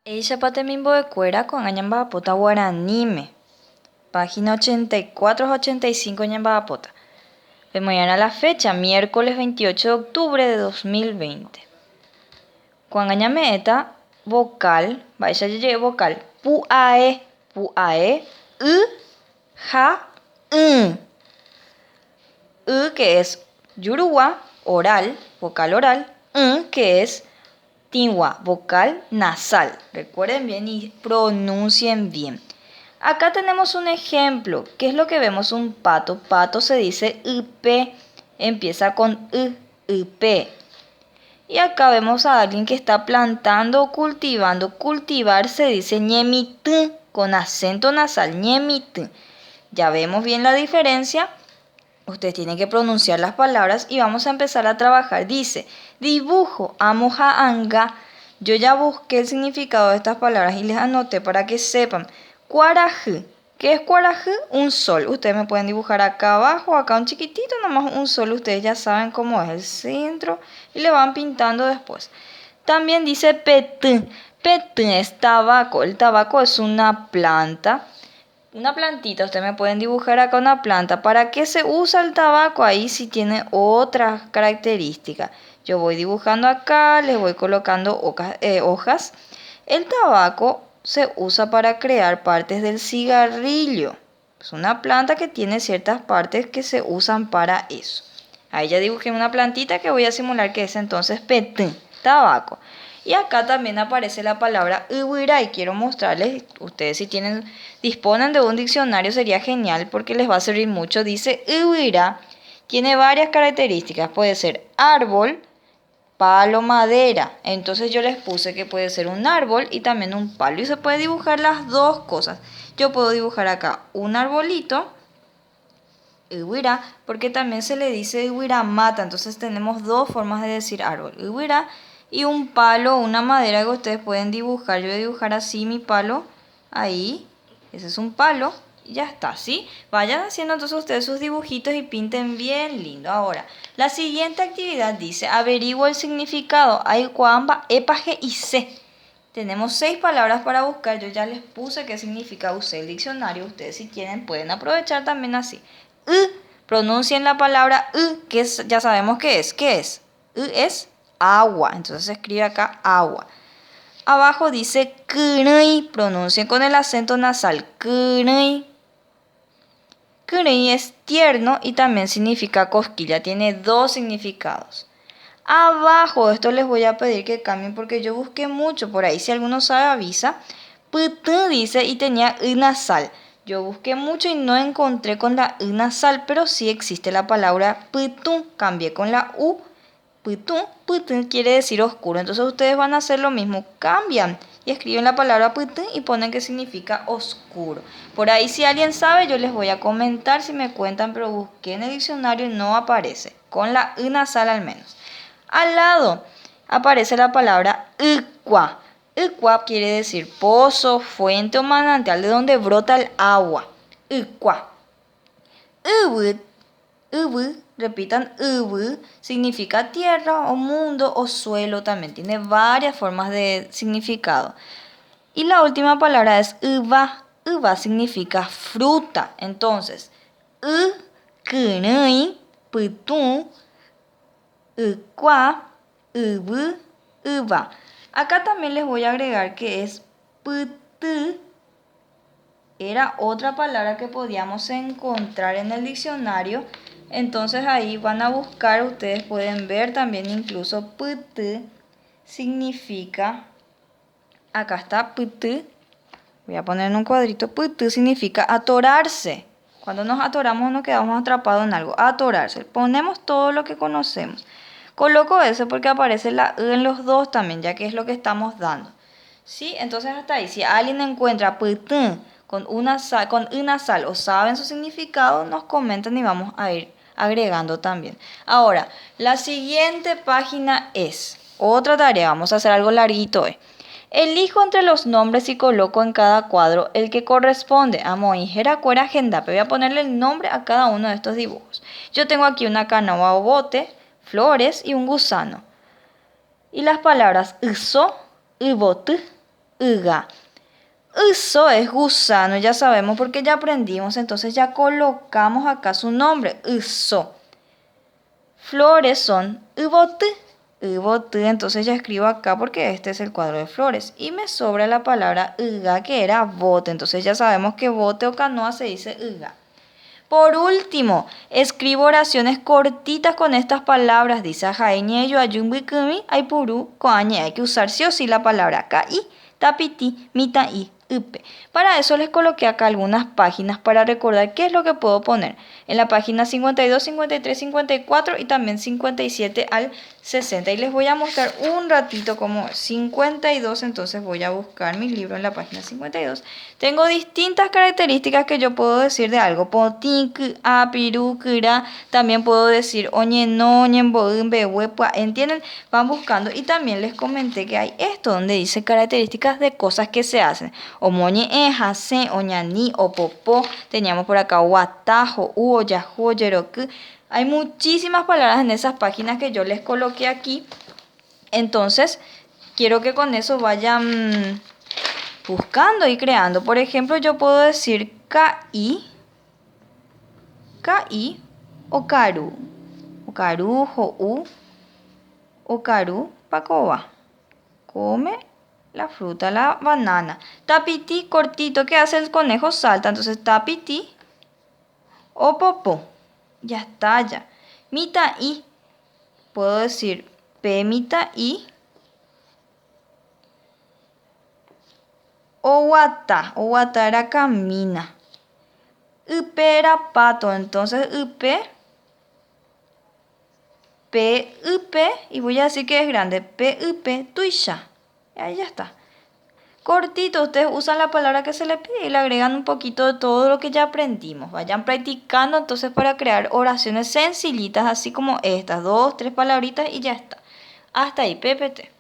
Ella patemimbo de cuera con Añambapota Guaranime. Página 84 a 85 Añambapota. Vemos ya la fecha, miércoles 28 de octubre de 2020. Con Añameta, vocal, vaya llegué vocal, puae, ja, que es yurua, oral, vocal oral, que es Tinwa, vocal nasal. Recuerden bien y pronuncien bien. Acá tenemos un ejemplo. ¿Qué es lo que vemos? Un pato. Pato se dice IP. Empieza con IP. Y acá vemos a alguien que está plantando o cultivando. Cultivar se dice ñemit, con acento nasal. Ñemit. Ya vemos bien la diferencia. Ustedes tienen que pronunciar las palabras y vamos a empezar a trabajar. Dice, dibujo, amoja anga. Yo ya busqué el significado de estas palabras y les anoté para que sepan. Cuarajú. ¿Qué es cuarajú? Un sol. Ustedes me pueden dibujar acá abajo, acá un chiquitito, nomás un sol. Ustedes ya saben cómo es el centro y le van pintando después. También dice petú. Petú es tabaco. El tabaco es una planta. Una plantita, ustedes me pueden dibujar acá una planta. ¿Para qué se usa el tabaco? Ahí sí tiene otras características. Yo voy dibujando acá, les voy colocando hojas. El tabaco se usa para crear partes del cigarrillo. Es una planta que tiene ciertas partes que se usan para eso. Ahí ya dibujé una plantita que voy a simular que es entonces petén, tabaco. Y acá también aparece la palabra ubuira y quiero mostrarles, ustedes si disponen de un diccionario sería genial porque les va a servir mucho. Dice ubuira, tiene varias características, puede ser árbol, palo, madera. Entonces yo les puse que puede ser un árbol y también un palo y se puede dibujar las dos cosas. Yo puedo dibujar acá un arbolito, ubuira, porque también se le dice ubuira mata, entonces tenemos dos formas de decir árbol, ubuira y un palo, una madera que ustedes pueden dibujar. Yo voy a dibujar así mi palo, ahí, ese es un palo, y ya está, ¿sí? Vayan haciendo entonces ustedes sus dibujitos y pinten bien lindo. Ahora, la siguiente actividad dice, averigua el significado, hay cuamba, epaje y c. Tenemos 6 palabras para buscar, yo ya les puse qué significa, usé el diccionario, ustedes si quieren pueden aprovechar también así. Pronuncien la palabra que es, ya sabemos qué es. ¿Qué es? Es agua. Entonces se escribe acá agua. Abajo dice kërëi. Pronuncien con el acento nasal. Kërëi. Kërëi es tierno y también significa cosquilla. Tiene dos significados. Abajo, esto les voy a pedir que cambien porque yo busqué mucho por ahí. Si alguno sabe, avisa. Putú dice y tenía nasal. Yo busqué mucho y no encontré con la nasal, pero sí existe la palabra putú. Cambié con la u. Putú, putú quiere decir oscuro. Entonces ustedes van a hacer lo mismo. Cambian y escriben la palabra putú y ponen que significa oscuro. Por ahí si alguien sabe, yo les voy a comentar si me cuentan, pero busqué en el diccionario y no aparece. Con la nasal al menos. Al lado aparece la palabra icua. Icua quiere decir pozo, fuente o manantial de donde brota el agua. Icua. Ubud, ubud, repitan ubud, significa tierra o mundo o suelo. También tiene varias formas de significado. Y la última palabra es uva. Uva significa fruta. Entonces, kërëi, putú, uva, uva. Acá también les voy a agregar que es putú. Era otra palabra que podíamos encontrar en el diccionario. Entonces ahí van a buscar, ustedes pueden ver también incluso putú significa, acá está putú, voy a poner en un cuadrito, putú significa atorarse. Cuando nos atoramos nos quedamos atrapados en algo, atorarse. Ponemos todo lo que conocemos. Coloco eso porque aparece la E en los dos también, ya que es lo que estamos dando. ¿Sí? Entonces hasta ahí, si alguien encuentra putú con una sal o saben su significado, nos comentan y vamos a ir agregando también. Ahora, la siguiente página es otra tarea, vamos a hacer algo larguito hoy. Elijo entre los nombres y coloco en cada cuadro el que corresponde a Moijera Cuera Agenda. Voy a ponerle el nombre a cada uno de estos dibujos. Yo tengo aquí una canoa o bote, flores y un gusano. Y las palabras uso, ubot, Uga. Uso es gusano, ya sabemos porque ya aprendimos, entonces ya colocamos acá su nombre, uso. Flores son ubote, ubote, entonces ya escribo acá porque este es el cuadro de flores. Y me sobra la palabra uga que era bote, entonces ya sabemos que bote o canoa se dice uga. Por último, escribo oraciones cortitas con estas palabras. Dice Jaiñeyo, Ayumbikumi, Aipuru, Koañe. Hay que usar sí o sí la palabra kai, tapiti, mitai, upe. Para eso les coloqué acá algunas páginas para recordar qué es lo que puedo poner. En la página 52, 53, 54 y también 57 al 60. Y les voy a mostrar un ratito como 52, entonces voy a buscar mi libro en la página 52. Tengo distintas características que yo puedo decir de algo. Potik, apiru, kira. También puedo decir oñe, no, ¿entienden? Van buscando. Y también les comenté que hay esto donde dice características de cosas que se hacen. Omoñe, hase, oñani, o popó. Teníamos por acá watajo, u, oyajo, yeroku. Hay muchísimas palabras en esas páginas que yo les coloqué aquí. Entonces, quiero que con eso vayan buscando y creando. Por ejemplo, yo puedo decir kai, kai, okaru, okaru, hou, okaru, pacoba. Come la fruta, la banana. Tapiti, cortito, ¿qué hace el conejo? Salta. Entonces, tapiti o popó. Ya está, ya. Mitai, puedo decir pe mitai. Owata era camina. Upe era pato, entonces upe, p-upe, y voy a decir que es grande, p-upe, tuisha. Y ahí ya está. Cortito, ustedes usan la palabra que se les pide y le agregan un poquito de todo lo que ya aprendimos. Vayan practicando entonces para crear oraciones sencillitas, así como estas, 2, 3 palabritas y ya está. Hasta ahí, PPT.